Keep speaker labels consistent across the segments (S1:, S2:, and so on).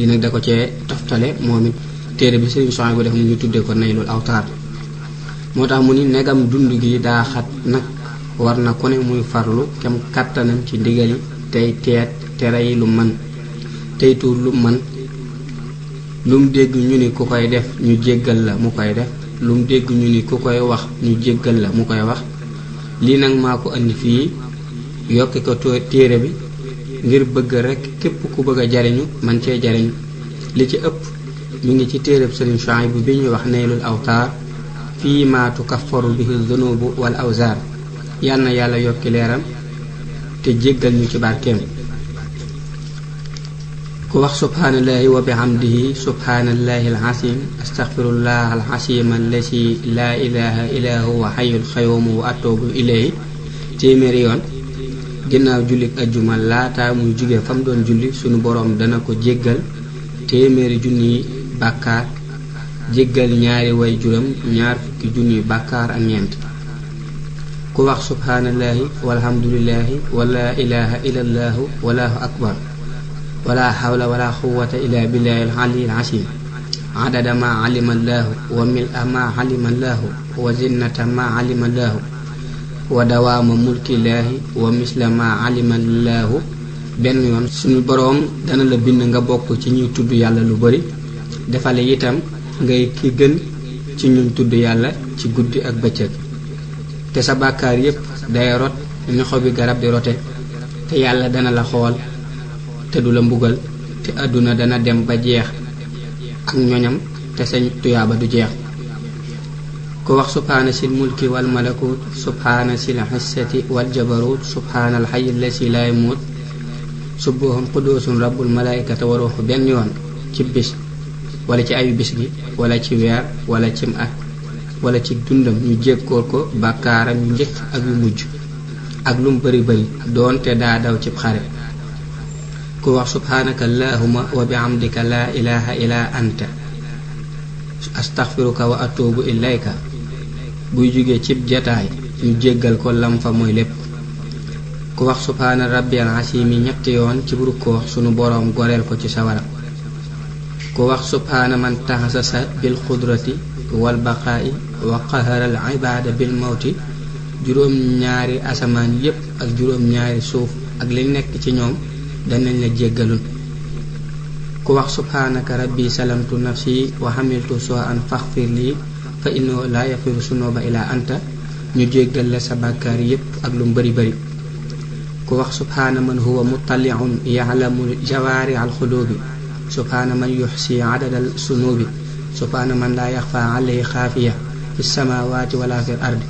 S1: li nag da ko cee toftale moom it téere bi Sëriñ Souhaïbou def mu ñu tuddee ko Naylul Awtaar moo tax mu ni negam dund gi daa xat nag war na ku ne muy farlu kem kàttanam ci ndigali tey teet tere yi lu man tey tuur lu man lum dégg ñu ni ku koy def ñu jéggal la mu koy def lum dégg ñu ni ku koy wax ñu jéggal la mu koy wax lii nag maa ko andi fii yokki ko téere bi ngir bëgg rekk képp ku bëgg a jariñu man cee jariñu li ci ëpp mi ngi ci téereb Sëriñ Souhaïbou bi ñuy wax Naylul Awtaar fii maa tukaffaru bihi zunubu wal awzaar yal na yàlla yokki leeram te jéggal ñu ci barkeem ku wax subhaanallahi wa bihamdihi subhaanallahi alazim astaghfirullah alazim allasi laa ilaha illa huwa hayyul qayyum wa atuubu ilayhi téeméeri yoon ginnaaw jullik ajjuma laata muy jóge fam doon julli sunu boroom dana ko jéggal téeméeri junniy bàkkaar jéggal ñaari way juram ñaar fukki junniy bàkkaar ak ñeent ku wax subhaanallahi walhamdulillahi wala ilaha illallahu wallahu akbar wala hawla wala quwwata illa billahi al-ali al-azim adada ma alima allahu wa mil'a ma alima allahu wa zinnata ma alima allahu wa dawaama mulkillaahi wa misla ma alima allahu benn yoon suñu boroom dana la bind nga bokk ci ñuy tudd yàlla lu bari defale itam ngay ki gën ci ñuy tudd yàlla ci guddi ak bëccëg te sa bàkkaar yépp day rot ni xobi garab di rote te yàlla dana la xool te du la mbugal te àdduna dana dem ba jeex ak ñoñam te sañ tuyaaba du jeex ku wax subhaana sil mulki wal malakut subhaana sil xissati wal jabarut subhaana al hayy allasi laa yamuut subuhun qudusun rabbul malaikata wa ruuhu benn yoon ci bis wala ci ayu bis gi wala ci weer wala cim at wala ci dundam ñu jéggoor ko bàkkaaram yu njëkk ak yu mujj ak lum bari bari doonte daa daw cib xare ku wax subhanaka allahumma wa bihamdika la ilaha illa anta astaghfiruka wa atubu ilayka buy jóge cib jataay ñu jéggal ko lam fa mooy lépp ku wax subhaana rabbiyal azimi ñetti yoon ci rukkoo sunu boroom goreel ko ci sawara ku wax subhaana man taxasasa bil qudrati wal baqaa'i wa qahara al ibaada bil mawti juróom ñaari asamaan yépp ak juróom ñaari suuf ak li nekk ci ñoom danañ la jéggalul ku wax subhaanaka rabbi salamtu nafsi wa hamiltu su'an faghfir li fa innahu la yaghfiru sunuba illa anta ñu jéggal la sa bàkkaar yépp ak lu bari bari ku wax subhaana man huwa muttali'un ya'lamu jawaari al xulubi subhaana man yuhsi adadal sunubi subhaana man la yaxfa alayhi xaafiya fi samawati wala fi ardi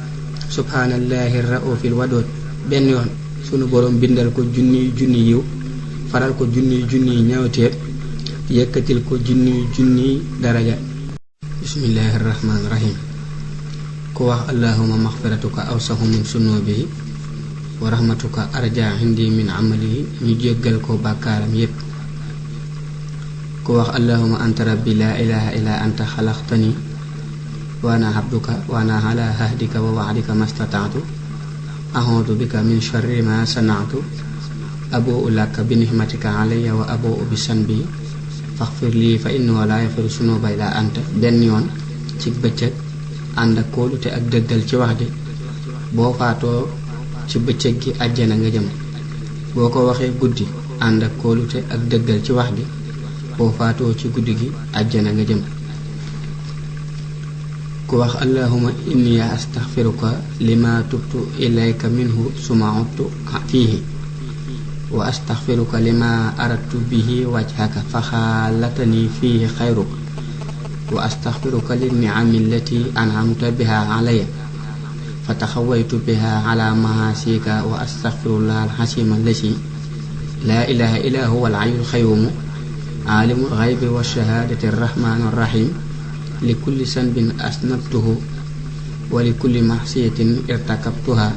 S1: subhaanallahi raufil wadood benn yoon sunu boroom bindal ko junni yiw faral ko junni ñaawteef yëkkatil ko junni daraja bismillahi rahmaani rahim ku wax allahuma maxfiratuka awsahu min sunubihi wa rahmatuka arja hindi min amalihi ñu jéggal ko bàkkaaram yépp ku wax allahuma anta rabbi la ilaha illa anta xalaqtani wa ana abduka wa ana ala ahdika wa wa'dika mastata'tu a'udhu bika min sharri ma sana'tu abu'u laka bi nihmatika alayya wa abu'u bi sanbi faghfir li fa innahu la yaghfiru sunuba illa anta benn yoon ci bëccëg ànd ak kóolute ak dëggal ci wax ji boo faatoo ci bëccëg gi àjjana nga jëm boo ko waxee guddi ànd ak kóolute ak dëggal ci wax ji boo faatoo ci guddi gi àjjana nga jëm ku wax allahumma inni astaghfiruka lima tubtu ilayka minhu suma uttu fihi wa astaghfiruka lima aradtu bihi wajhaka fakhalatani fihi khayruk wa astaghfiruka linni'ami allati an'amta biha alayya fatakhawwaytu biha ala mahasika wa astaghfirullah al-hasim allazi la ilaha illa huwa al-hayyul qayyum alimul ghaybi wash-shahadati ar-rahmanir rahim likulli sanbin asnabtuhu wa likulli mahsiyatin irtakabtuha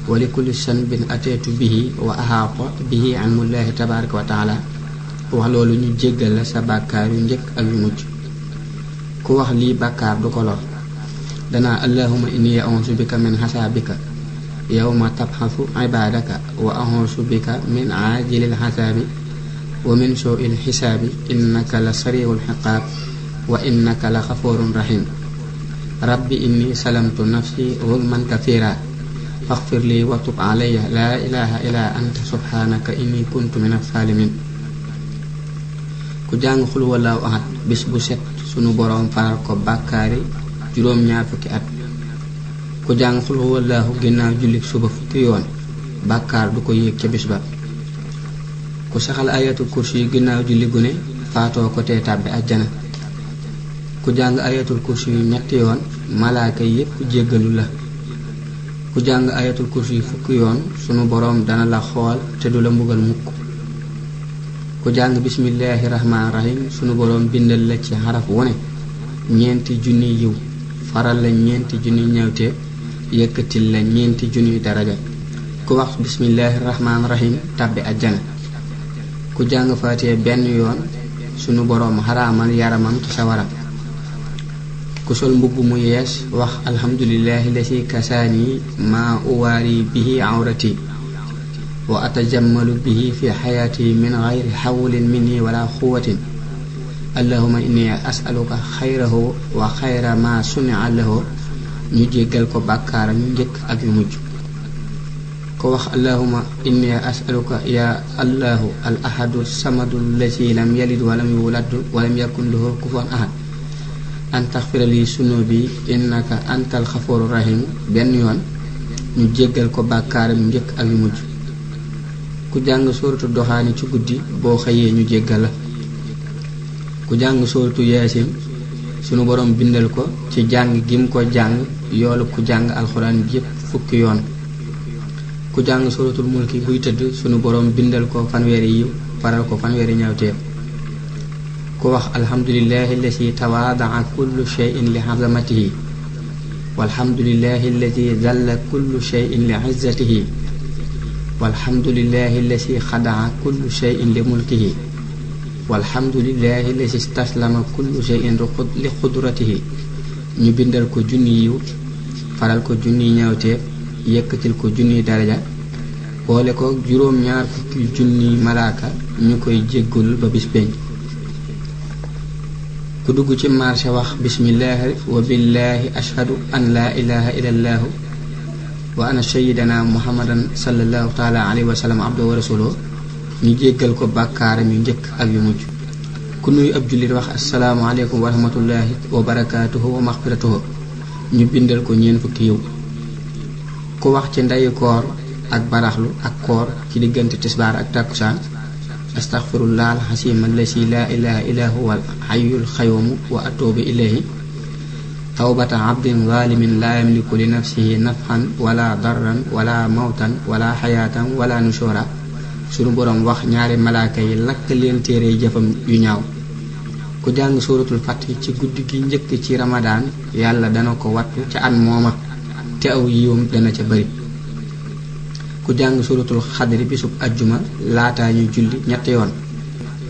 S1: wa likulli sanbin ataytu bihi wa ahata bihi ilmullahi tabaraka wa taala wax loolu ñu jéggal la sa bàkkaar yu njëkk ak yu mujj ku wax lii bàkkaar du ko lor danaa allahumma inni a'udhu bika min hasabika yawma tabhasu ibadaka wa a'udhu bika min ajilil hasabi wa min su'il xisaabi innaka la sari'ul xiqaab wa innaka la xafuurun rahim rabbi inni salamtu nafsi zulman kathira faghfir li wa tub alayya laa ilaha illa anta subhanaka inni kuntu min as-salimin. ku jàng xul wallaahu ahad bis bu set sunu boroom faral ko bàkkaari juróom-ñaar fukki at. ku jàng xul wallaahu ginnaaw jullik suba fukki yoon bàkkaar du ko yéeg ca bis ba. ku saxal ayatul kursi yu ginnaaw julli gune faatoo ko tee tàbbi àjjana. ku jàng ayatul kursi yu ñetti yoon malaaka yépp jéggalu la. ku jàng ayatul kursi yu fukki yoon sunu boroom dana la xool te du la mbugal mukk. ku jàng bismillaahi rahmaani rahim sunu boroom bindal la ci xaraf wone ñeenti junni yiw faral la ñeenti junni ñawte yëkkatil la ñeenti junni daraja. ku wax bismillaahi rahmaani rahim tàbbi àjjana. ku jàng faatiha benn yoon sunu boroom xaraamal yaramam ci sawara. ku sol mbubb mu yees wax alhamdulillahi lasi kasaani maa uwaari bihi awrati wa atajammalu bihi fi xayaati min gayri xawlin minni wala xuwatin allahuma inni asaluka xayrahu wa xayra ma sunia lahu ñu jéggal ko bàkkaaram yu njëkk ak yu mujj. ko wax allahuma inni asaluka ya allahu al ahadu samadu lasi lam yalid walam yulad walam yakun lahu kufuwan ahad an taxfira li sunubi innaka antal xafuuru rahim benn yoon ñu jéggal ko bàkkaaram yu njëkk ak yu mujj. ku jàng sóoratu doxaani ci guddi boo xëyee ñu jéggal la. ku jàng sóoratu yaasin sunu borom bindal ko ci jàng gim ko jàng yoolu ku jàng alxuraan yépp fukki yoon. ku jàng sóoratul mulki buy tëdd sunu borom bindal ko fanweeri yiw faral ko fanweeri ñaawteef. ku wax alhamdulillahi allati tawaadaa kullu shay'in li azamatihi walhamdulillahi allati zalla kullu shay'in li izzatihi walhamdulillahi allati xadaa kullu shay'in li mulkihi walhamdulillahi allati istaslama kullu shay'in li qudratihi ñu bindal ko junni yiw faral ko junni ñaawteef yëkkatil ko junni daraja boole ko juróom-ñaar fukki junni malaaka ñu koy jéggul ba bis peñ. ku dugg ci marché wax bismillahi wa billahi ashhadu an la ilaha illallahu wa ana sayyidana muhammadan sallallahu taala alayhi wa sallam abdu wa rasuluhu ñu jéggal ko bàkkaaram yu njëkk ak yu mujj. ku nuyu ab jullit wax assalaamu aleykum wa rahmatullahi wa barakaatuhu wa maxfiratuhu ñu bindal ko ñeen fukki yiw. ku wax ci ndeyu koor ak baraxlu ak koor ci diggante tisbaar ak takkusaan astaghfirullah alxasim allasi la ilaha illa huwa alxayyul xayumu wa atuubu ilayhi tawbata abdin zalimin la yamliku li nafsihi nafxan wala darran wala mawtan wala xayaatan wala nushura sunu boroom wax ñaari malaaka yi lakk leen téere jëfam yu ñaaw. ku jàng suratul fath ci guddi gi njëkk ci ramadaan yàlla dana ko wattu ca at mooma te aw yiwam dana ca bari. ku jàng suratul xadri bisub ajjuma laataa ñu julli ñetti yoon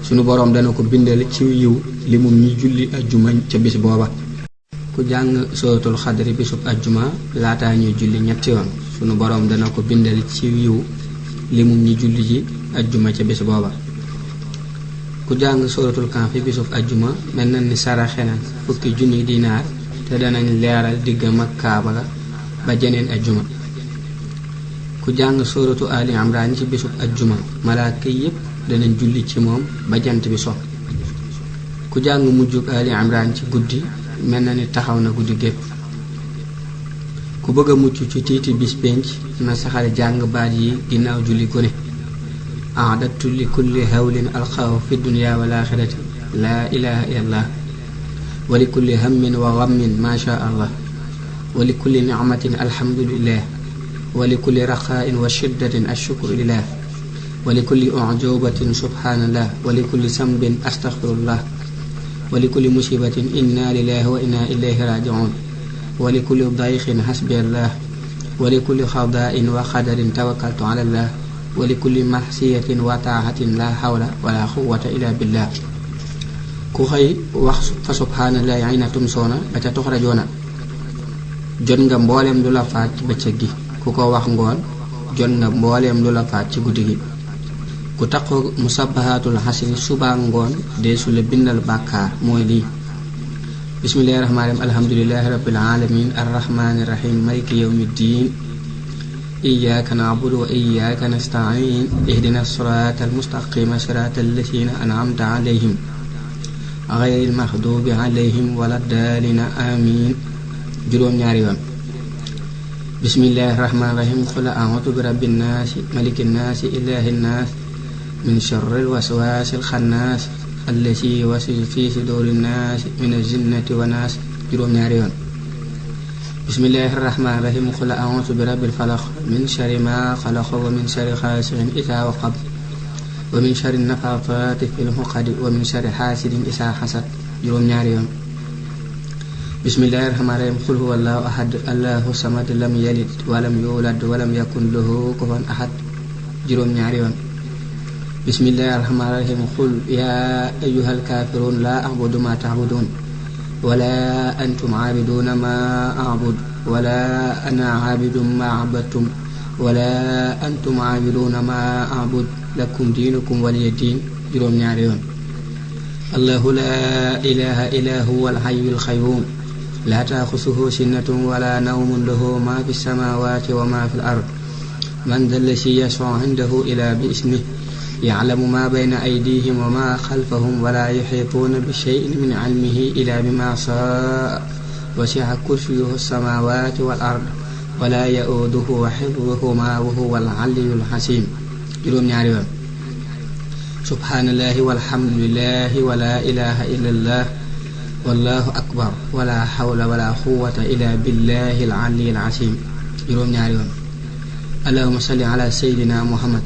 S1: sunu boroom dana ko bindal ci yiw li mum ñi julli ajjuma ca bis booba. ku jàng suratul xadri bisub ajjuma laataa ñu julli ñetti yoon sunu boroom dana ko bindal ci yiw li mum ñi julli ji ajjuma ca bis booba. ku jàng suratul kahfi bisub ajjuma mel na ni saraxe na fukki junni dinaar te danañ leeral diggam ak kaaba ga ba jeneen ajjuma. ku jàng suratu ali imran ci bisub ajjuma malaaka yépp danañ julli ci moom ba jant bi so. ku jàng mujjug ali imran ci guddi mel na ni taxaw na guddi gépp. ku bëgg a mucc ci tiiti bis penc na saxal jàng baat yi ginnaaw julli gune a'dadtu li kulli hawlin alxaahu fi dunya wal axirati laa ilaha illallah wa li kulli hammin wa ghammin ma sha allah wa li kulli ni'matin alhamdulillah wa li kulli raxaa'in wa shiddatin ashukru lillah wa li kulli u'jubatin subhanallah wa li kulli sambin astaghfirullah wa li kulli musibatin inna lillahi wa inna ilayhi raji'un wa li kulli dayqin hasbiyallah wa li kulli xadaa'in wa qadarin tawakkaltu ala allah wa li kulli mahsiyatin wa taahatin la hawla wala quwwata illa billah. ku xëy wax fa subhanallahi ayna tumsoona ba ca tuxrajoona jot nga mbooleem lu la faat ci bëccëg gi. ku ko wax ngoon jot nga mbooleem lu la faat ci guddi gi. ku taqoo musabbahatul hasri suba ngoon deesu la bindal bàkkaar mooy lii. bismillahir rahmanir rahim alhamdulillahi rabbil alamin arrahmanir rahim maliki yawmiddin iyyaka na'budu wa iyyaka nasta'in ihdinas siratal mustaqim siratal ladzina an'amta alayhim ghayril maghdubi alayhim waladdallin amin juróom ñaari yoon. bismillahir rahmanir rahim qul a'udhu birabbin nas malikin nas ilahin nas min sharril waswasil khannas allazi yuwaswisu fi sudurin nas minal jinnati wan nas juróom ñaari yoon. bismillahir rahmanir rahim qul a'udhu birabbil falaq min sharri ma khalaq wa min sharri ghasiqin idha waqab wa min sharri nafathati fil 'uqad wa min sharri hasidin idha hasad juróom ñaari yoon. bismillahir rahmanir rahim qul huwallahu ahad allahu samad lam yalid wa lam yulad wa lam yakun lahu kufuwan ahad juróom ñaari yoon. bismillahir rahmanir rahim qul ya ayyuhal kafirun la a'budu ma ta'budun wala antum 'abiduna ma a'bud wala ana 'abidun ma 'abadtum wala antum 'abiduna ma a'bud lakum dinukum waliya din juróom ñaari yoon. allahu la ilaha illa huwal hayyul qayyum la ta'khusuhu sinatun wala nawmun lahu ma fis samawati wa ma fil ard man dhal ladhi yashfa'u 'indahu illa bi ismihi ya'lamu ma bayna aydihim wa ma khalfahum wa la yuhituna bi shay'in min 'ilmihi illa bima sha'a wasi'a kursiyyuhu as-samawati wal ard wa la ya'uduhu hifdhuhuma wa huwal 'aliyyul 'azim juróom ñaari yoon. subhanallahi walhamdulillahi wa la ilaha illallah wallahu akbar wa la hawla wa la quwwata illa billahil 'aliyyil 'azim juróom ñaari yoon. allahumma salli ala sayyidina muhammad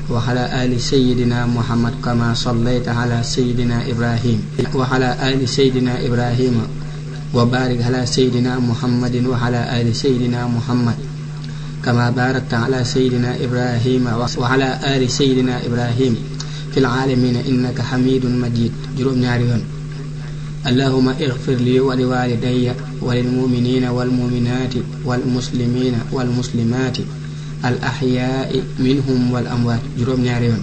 S1: wa ala ali sayyidina muhammad kama sallayta ala sayyidina ibrahim wa ala ali sayyidina ibrahim wa barik ala sayyidina muhammadin wa ala ali sayyidina muhammad kama barakta ala sayyidina ibrahim wa ala ali sayyidina ibrahim fil alamin innaka hamidun majid juróom ñaari yoon. allahumma ighfir li wa li walidayya wa lil mu'minina wal mu'minati wal muslimina wal muslimati al ahya'i minhum wal amwaat juróom ñaari yoon.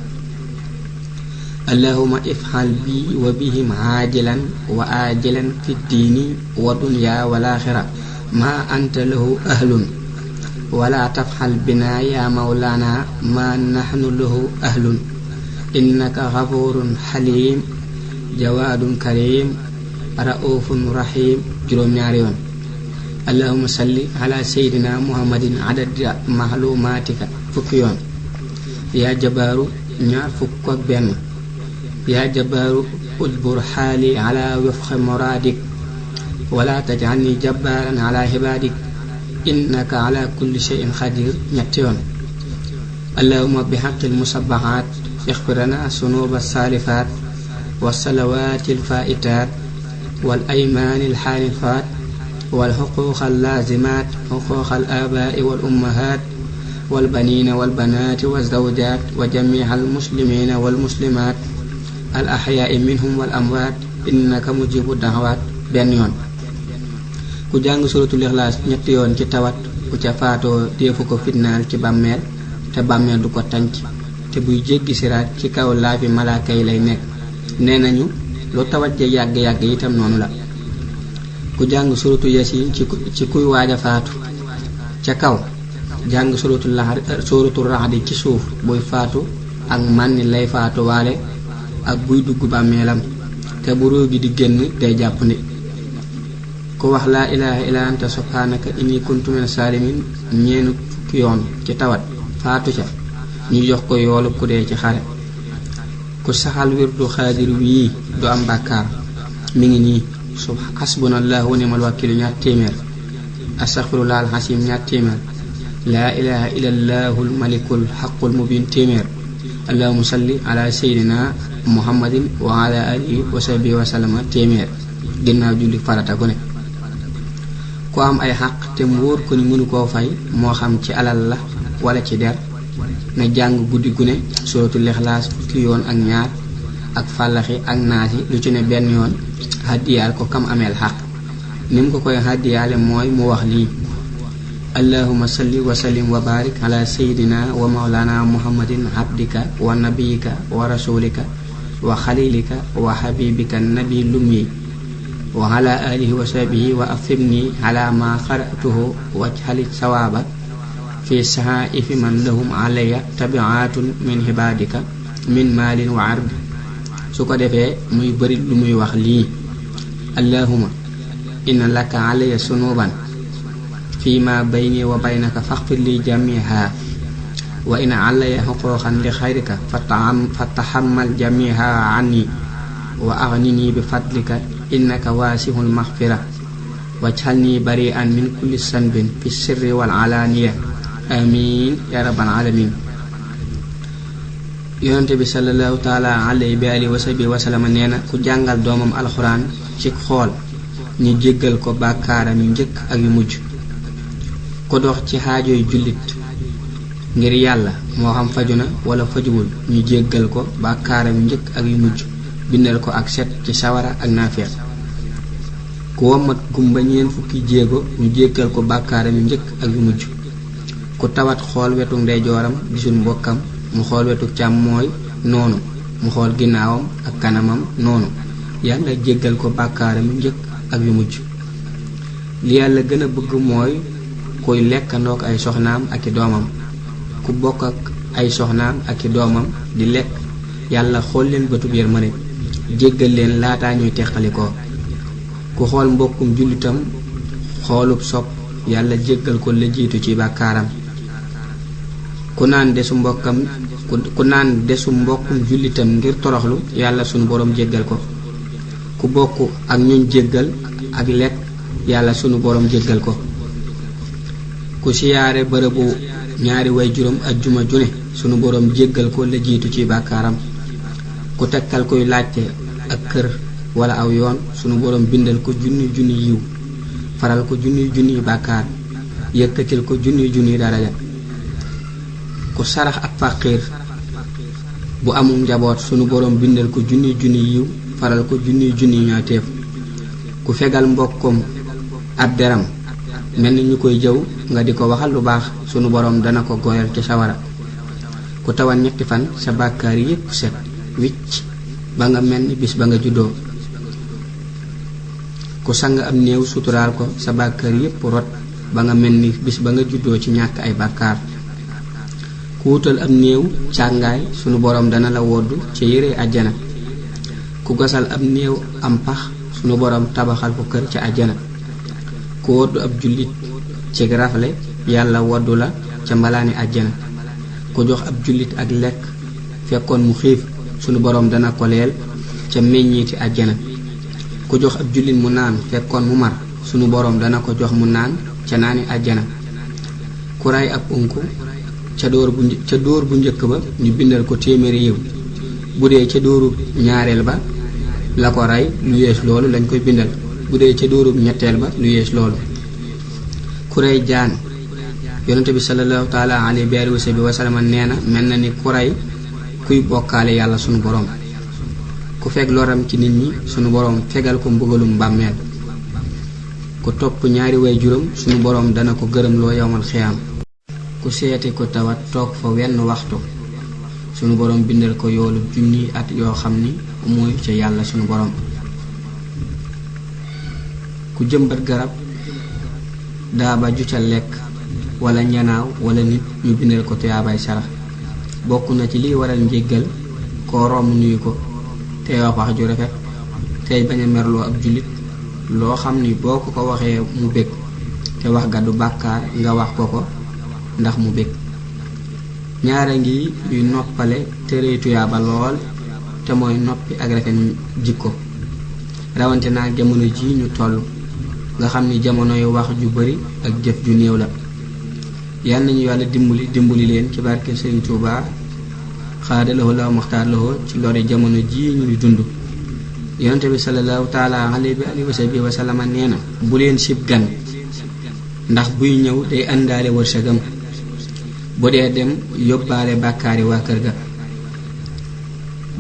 S1: allahumma if'al bi wa bihim ajilan wa ajilan fid dini wa dunya wal akhirah ma anta lahu ahlun wa la taf'al bina ya mawlana ma nahnu lahu ahlun innaka ghafurun halim jawadun karim ra'ufun rahim juróom ñaari yoon. allahumma salli ala sayyidina muhammadin adada mahlumatika fukki yoon. yaa jabaaru ñaar fukk ak benn. yaa jabaaru ujbur xaali ala wifqi muradik wala taj'alni jabbaaran ala ibadik innaka ala kulli shay'in qadir ñetti yoon. allahumma bi haqqil musabbahat ighfir lana sunuba salifaat wa salawaatil faa'itaat wal aymaanil haanifaat wal xuquuqal laazimaat xuquuqal aabaa'i wal ummahaat wal baniina wal banaati waz zawjaat wa jamii'al muslimiina wal muslimaat al ahyaa'i minhum wal amwaat innaka mujiibu da'waat benn yoon. ku jàng suratul ixlaas ñetti yoon ci tawat ku ca faatoo deefu ko fitnaal ci bàmmeel te bàmmeel du ko tànc te buy jéggi siraat ci kaw laafi malaaka yi lay nekk. nee nañu lu tawat ja yàgg-yàgg itam noonu la. ku jàng suratu yasin ci kuy waaja faatu ca kaw jàng suratu raxdi ci suuf buy faatu ak mànni lay faatu waale ak buy dugg bàmmeelam te bu róo gi di génn day jàpp ni. ku wax laa ilaha illa anta subhanaka inni kuntu min salimin ñeenu fukki yoon ci tawat faatu ca ñu jox ko yoolu ku dee ci xare. ku saxal wirdu xaadir wii du am bàkkaar mi ngi nii hasbunallahu wa ni'mal wakiil ñaar téeméer. astaghfirullah al hasim ñaar téeméer. laa ilaha illallahul malikul haqqul mubin téeméer. allahumma salli ala sayyidina muhammadin wa ala alihi wa sahbihi wa sallama téeméer ginnaaw julli farata gu ne. ku am ay xaq te mu wóor ko ni mënu koo fay moo xam ci alal la wala ci der na jàng guddi gu ne suratul ixlaas fukki yoon ak ñaar ak fàllaxi ak naasi lu ci ne benn yoon hadiyaal ko kam ameel xaq ni mu ko koy hadiyaale mooy mu wax lii allahumma salli wa sallim wa barik ala sayyidina wa mawlana muhammadin abdika wa nabiyika wa rasulika wa khalilika wa habibika nabi lummi wa ala alihi wa sahbihi wa afimni ala ma qara'tuhu wajhalit sawaba fi sahaifi man lahum alayya tabi'atun min ibadika min malin wa ard. su ko defee muy bari lu muy wax lii: allahumma inna laka alayya sunuban fi ma bayni wa baynaka faghfir li jamiha wa inna alayya huquqan li khayrika fatahammal jamiha anni wa aghnini bi fadlika innaka wasi'ul maghfirah waj'alni bari'an min kulli sanbin fi sirri wal alaniya amin ya rabbal alamin. yonente bi sallallahu taala alayhi bi alihi wa sahbihi wa sallam nee na ku jàngal doomam alxuraan ci xool ñu jéggal ko bàkkaaram yu njëkk ak yu mujj. ku dox ci xaajoy jullit ngir yàlla moo xam faju na wala fajuwul ñu jéggal ko bàkkaaram yu njëkk ak yu mujj, bindal ko ak set ci sawara ak naafeq. ku wommat gumba ñeen fukki jéego ñu jéggal ko bàkkaaram yu njëkk ak yu mujj. ku tawat xool wetu ndeyjooram gisul mbokkam mu xool wetu càmmooy noonu, mu xool ginnaawam ak kanamam noonu, yàlla jéggal ko bàkkaaram yu njëkk ak yu mujj. li yàlla gën a bëgg mooy kuy lekkandook ay soxnaam ak i doomam. ku bokk ak ay soxnaam ak i doomam di lekk, yàlla xool leen bëtub yërmande, jéggal leen laataa ñuy teqalikoo. ku xool mbokkum jullitam xoolub sopp, yàlla jéggal ko la jiitu ci bàkkaaram. ku naan desu mbokkum jullitam ngir toroxlu, yàlla sunu borom jéggal ko. ku bokk ak ñuñ jéggal ak lekk, yàlla sunu borom jéggal ko. ku siyaare bërëbu ñaari way juróom ajjuma june, sunu borom jéggal ko la jiitu ci bàkkaaram. ku tekkal kuy laajte ak kër wala aw yoon, sunu borom bindal ko junni junni yiw, faral ko junni junni bàkkaar, yëkkatil ko junni junni daraja. ku sarax ak faqiir bu amul njaboot, sunu borom bindal ko junni junni yiw, faral ko junni junni ñaateef. ku fegal mbokkom ab deram mel ni ñu koy jëw nga di ko waxal lu baax, sunu borom dana ko gooyal ci sawara. ku tawan ñetti fan sa bàkkaar yépp set wicc ba nga mel ni bis ba nga juddoo. ku sang am néew suturaal ko, sa bàkkaar yépp rot ba nga mel ni bis ba nga juddoo ci ñàkk ay bàkkaar. ku wutal am néew càngaay, sunu borom dana la woddu ci yére àjjana. ku gasal am néew am pax, sunu borom tabaxal ko kër ca àjjana. ku woddu ab jullit ci rafle, yàlla woddu la ca mbalaani àjjana. ku jox ab jullit ak lekk fekkoon mu xiif, sunu borom dana ko leel ca meññiiti àjjana. ku jox ab jullit mu naan fekkoon mu mar, sunu borom dana ko jox mu naan ca naani àjjana. ku ray ab unku ca dóor bu njëkk ba, ñu bindal ko téeméeri yiw. bu dee ca dóoru ñaareel ba la ko rey, lu yees loolu lañ koy bindal. bu dee ca dóoru ñetteel ba lu yees loolu. ku rey jaan, yonente bi sallallahu taala alayhi wa sallam nee na mel na ni ku rey kuy bokkaale yàlla sunu borom. ku feg loram ci nit ñi, sunu borom fegal ko mbugalum bàmmeel. ku topp ñaari way juróom, sunu borom dana ko gërëm loo yowmal xiyaam. ku seeti ko tawat toog fa wenn waxtu, sunu borom bindal ko yoolu junni at yoo xam ni mooy ca yàlla sunu borom. ku jëmbat garab daaba ju ca lekk wala ñanaaw wala nit, ñu bindal ko tuyaabay sarax. bokk na ci liy waral njéggal koo romb nuyu ko, tey wax ju rafet, tey bañ a merloo ab jullit loo xam ni boo ko waxee mu bég, te wax ga du bàkkaar nga wax ko ndax mu bég. ñaara ngi yuy noppale te rëy tuyaaba lool, te mooy noppi ak rafet jikko. rawante naa jamono ji ñu toll nga xam ni jamono yu wax ju bari ak jëf ju néew la. yal nañu yàlla dimbali leen ci barke Sëriñ Tuubaa xaadalahoo la maxtaarlahoo ci lori jamono ji ñuy dund. yonente bi sallallahu taala alayhi wa sallam nee na bu leen sib gan, ndax buy ñëw day àndaale wërsëgam, bu dee dem yóbbaale bàkkaari waa kër ga.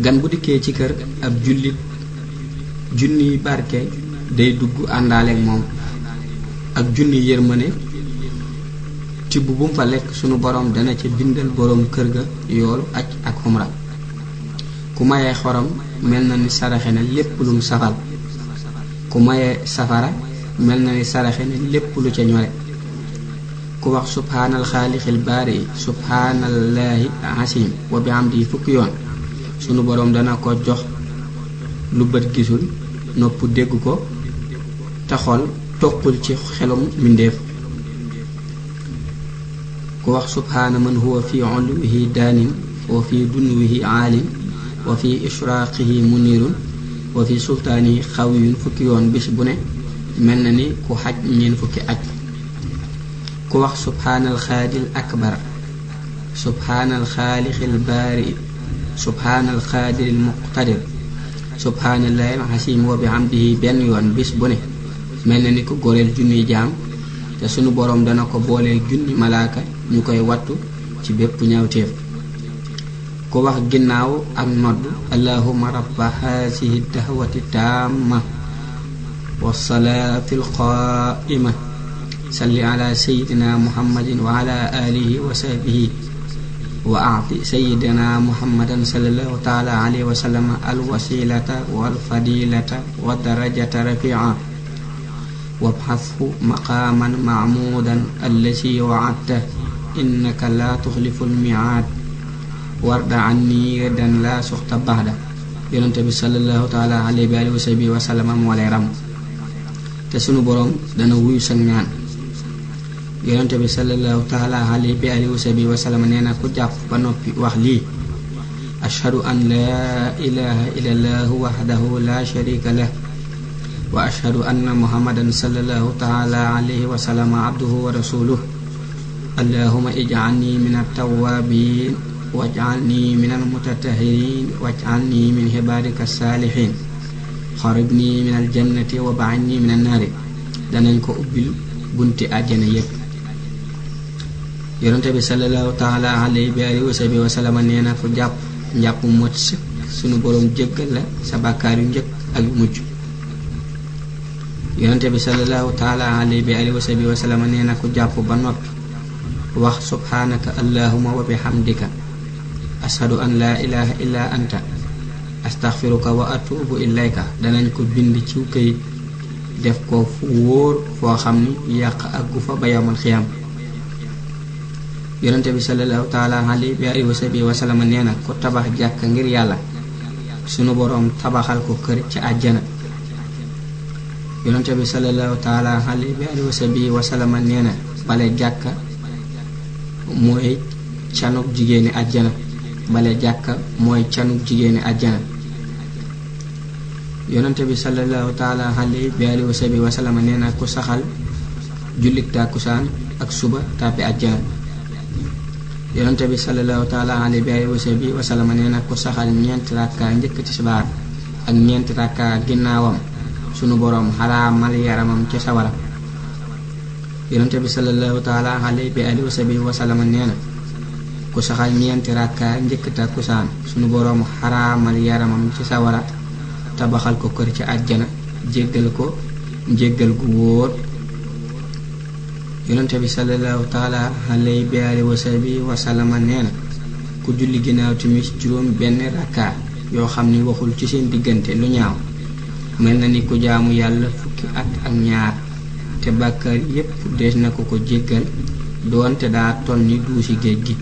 S1: gan bu dikkee ci kër ab jullit, junniy barke day dugg àndaaleek moom, ak junni yërmane tibb bu mu fa lekk sunu borom dana ca bindal borom kër ga yoolu aj ak xumra ku mayee xorom mel na ni saraxe na lépp lum safal ku mayee safara mel na ni saraxe na lépp lu ca ñore ku wax subhaanal xaalixil baari subhaanallaahi asim wa bihamdi fukki yoon sunu borom dana ko jox lu bët gisul nopp dégg ko te xol toqul ci xelum mbindeef ku wax subhaana man huwa fi uluwihi daanin wa fi dunwihi aalim wa fi israaqihi munirun wa fi sultaanihi xawiyun fukki yoon bis bu ne mel na ni ku xaj ñeen fukki aj ku wax subhaanal xaadil akbar subhaanal xaalixil baari subhaanal xaadiril muqtadir subhaanallaahi xasim wa bihamdihi benn yoon bis bu ne mel na ni ku goreel junniy jaam te sunu boroom dana ko booleel junni malaaka ñu koy wattu ci bépp ñaawteef ku wax ginnaaw ak nodd allahumma rabba haasihi dahwati taamma wassalaati alqaa'ima salli ala sayyidina muhammadin wa ala alihi wa sahbihi wa aati sayyidina muhammadan sallallahu taala alayhi wa sallam alwasilata walfadilata wa darajata rafi'a wabxathu maqaaman mahmuudan allasi wa'adta innaka laa tuxlifu lmiaad warda anni dan laa suxta baxda yonente bi sallallahu taala alayhi wa sahbihi wa sallam moo lay ram te sunu boroom dana wuyu sa ñaan yonente bi sallallahu taala alayhi wa sahbihi wa sallam nee na ku jàpp ba noppi wax lii ashhadu an laa ilaha illallah wahdahu la sharika lah wa ashhadu anna muhammadan sallallahu taala alayhi wa sallam abduhu wa rasuluh allahumma ij'alni min at-tawwabin waj'alni min al-mutatahhirin waj'alni min ibadika as-salihin xaribni min al-jannati wa ba'idni min an-naari danañ ko ubbil bunti àjjana yépp yonente bi sallallahu taala alayhi wa sallam nee na fu jàpp njàpp mot sëkk sunu boroom jéggal la sa bàkkaar yu njëkk ak yu mujj yonente bi sallallahu taala alayhi wa sallam nee na ku jàpp ba noppi wax subhaanaka allahumma wa bihamdika ashhadu an laa ilaha illa anta astaghfiruka wa atubu ilayka danañ ko bind ci këyit def ko fu wóor foo xam ni yàq ak gu fa ba yawmal xiyaam yonente bi sallallahu taala alayhi wa sallam nee na ku tabax jàkka ngir yàlla sunu boroom tabaxal ko kër ci àjjana yonente bi sallallahu taala alayhi wa sallam nee na bale jàkka mooy canuk jigéeni àjjana bale jàkka mooy canuk jigéeni àjjana yonente bi sallallahu taala alayhi wa sallam nee na ku saxal jullit tàkkusaan ak suba tàbbi àjjana yonente bi sallallahu taala alayhi wa sallam nee na ku saxal ñeenti rakka njëkk tisbaar ak ñeenti rakka ginnaawam sunu boroom xaraamal yaramam ca sawara yonente bi sallallahu taala alayhi wa sallam nee na ku saxal ñeenti rakka njëkk takkusaan sunu boroom xaraamal yaramam ci sawara tabaxal ko kër ci àjjana jéggal ko njéggal gu wóor yonente bi sallallahu taala alayhi wa sallam nee na ku julli ginnaaw timis juróom benn rakka yoo xam ni waxul ci seen diggante lu ñaaw mel na ni ku jaamu yàlla fukki at ak ñaar te bàkkaar yépp dees na ko ko jéggal doonte daa toll ni duusi géej gi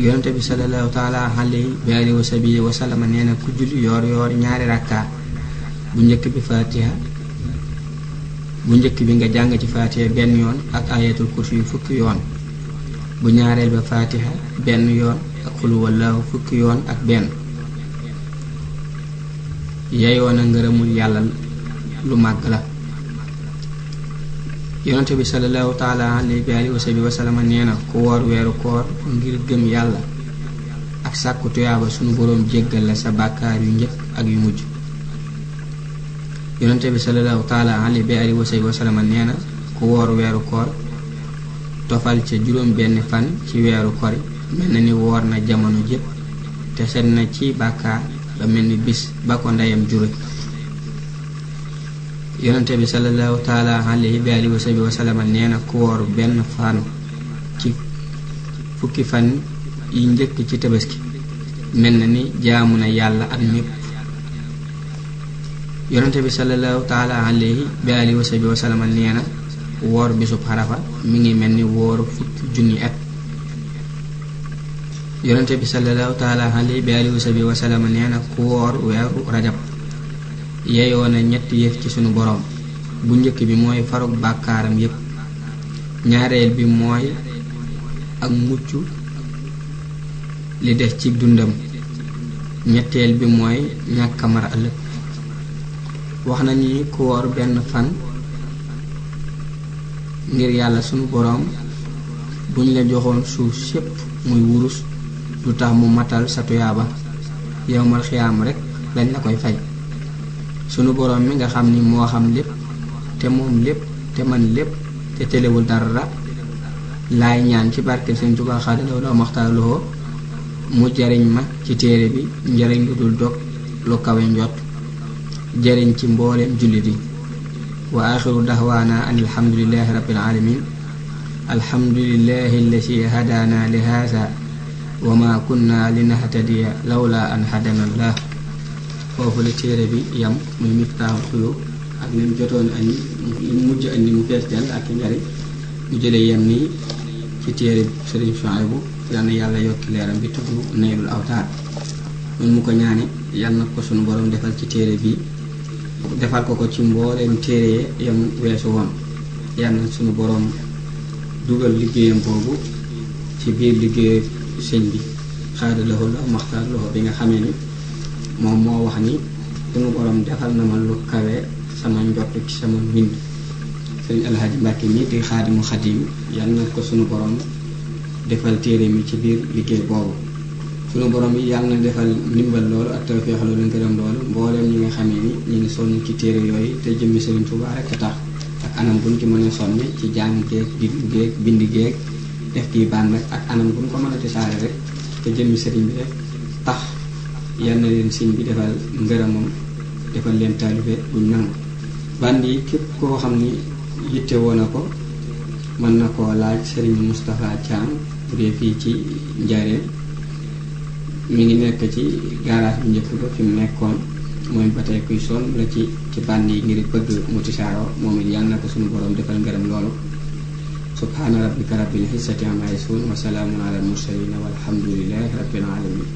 S1: yonente bi sallallahu taala alayhi wa sallam nee na ku julli yoor yoor ñaari rakka bu njëkk bi fatiha bu njëkk bi nga jàng ci fatiha benn yoon ak ayatul kursi yu fukki yoon bu ñaareel ba fatiha benn yoon ak xul wallahu fukki yoon ak benn yeyoo na ngërëmul yàlla lu màgg la yonente bi sallallahu taala alayhi wa sallam nee na ku woor weeru koor ngir gëm yàlla ak sàkku tuyaaba sunu boroom jéggal la sa bàkkaar yu njëkk ak yu mujj yonente bi sallallahu taala alayhi wa sallam nee na ku woor weeru koor tofal ca juróom benn fan ci weeru kori mel na ni woor na jamono jépp te set na ci bàkkaar ba mel ni bis ba ko ndeyam jure yonente bi sallallahu taala alayhi bi alihi wa sallam nee na ku woor benn fan ci fukki fan yi njëkk ci tabaski mel na ni jaamu na yàlla at mépp. yonente bi sallallahu taala alayhi bi alihi wa sallam nee na woor bisub xarafa mi ngi mel ni woor fukki junni at. yonente bi sallallahu taala alayhi bi alihi wa sallam nee na ku woor weeru rajab yeyoo na ñetti yëf ci sunu boroom. bu njëkk bi mooy farug bàkkaaram yépp, ñaareel bi mooy ak mucc li des ci dundam, ñetteel bi mooy ñàkk a mar ëllëg. wax nañu ni ku woor benn fan ngir yàlla sunu boroom buñ la joxoon suuf sépp muy wurus du tax mu matal sa tuyaaba, yowmal xiyaam rekk lañ la koy fay. sunu boroom mi nga xam ni moo xam lépp te moom lépp te man lépp te telewul dara laay ñaan ci barke Sëñ Tuubaa xaadalaw la maxtaarloo mu jariñ ma ci téere bi njariñ lu dul dog lu kawe njot, jariñ ci mbooleem jullit yi. wa axiru daxwaana an alhamdulillahi rabbil alamin alhamdulillahi allati hadaana li haza wa ma kunna linahtadiya lawla an hadana allah. foofu la téere bi yam muy Miftaaxul Xuyuub ak lim jotoon andi lim mujj andi mu fees dell ak njariñ mu jëlee yem nii ci téere Sëriñ Suhaybu yal na yàlla yokki leeram bi tudd Naylul Awtaar. mun mu ko ñaane yal na ko sunu borom defal ci téere bi defal ko ci mbooleem téere yam weesu woon. yal na sunu borom dugal liggéeyam boobu ci biir liggéey sëñ bi xaada lahu la maxtaar lahu bi nga xamee ni moom moo wax ni sunu borom defal na ma lu kawe sama njott ci sama mbind. sëriñ Alxaaji Mbàkke mi di xaadimu xadim yal na ko sunu borom defal téere mi ci biir liggéey boobu. sunu borom yi yal na defal ndimbal loolu ak tawfeex loolu ngërëm loolu mbooleem ñi nga xamee ni ñu ngi sonn ci téere yooyu te jëmmi Sëriñ Tuubaa rekk tax, ak anam buñ ci mën a sonne ci jàng géeg diglu géeg bind géeg def kii bànn ak anam buñ ko mën a tisaare rek te jëmmi sëriñ bi rek tax, yal na leen sëriñ bi defal ngërëmam defal leen taalibe buñ nangu. bànd yi képp koo xam ni yitte woon na ko mën na koo laaj sëriñ Moustapha Thiam bu dee fii ci Njaaréem, mi ngi nekk ci garage bu njëkk ba fi mu nekkoon. mooy ba tey kuy sonn la ci bànd yi ngir bëgg mu tisaaroo moom it yàlla na ko suñu borom defal ngërëm loolu. subhaana rabbika rabbil izzati ammaa yasifuun wa salaamun alal mursaliin walhamdulillahi rabbil aalamiin.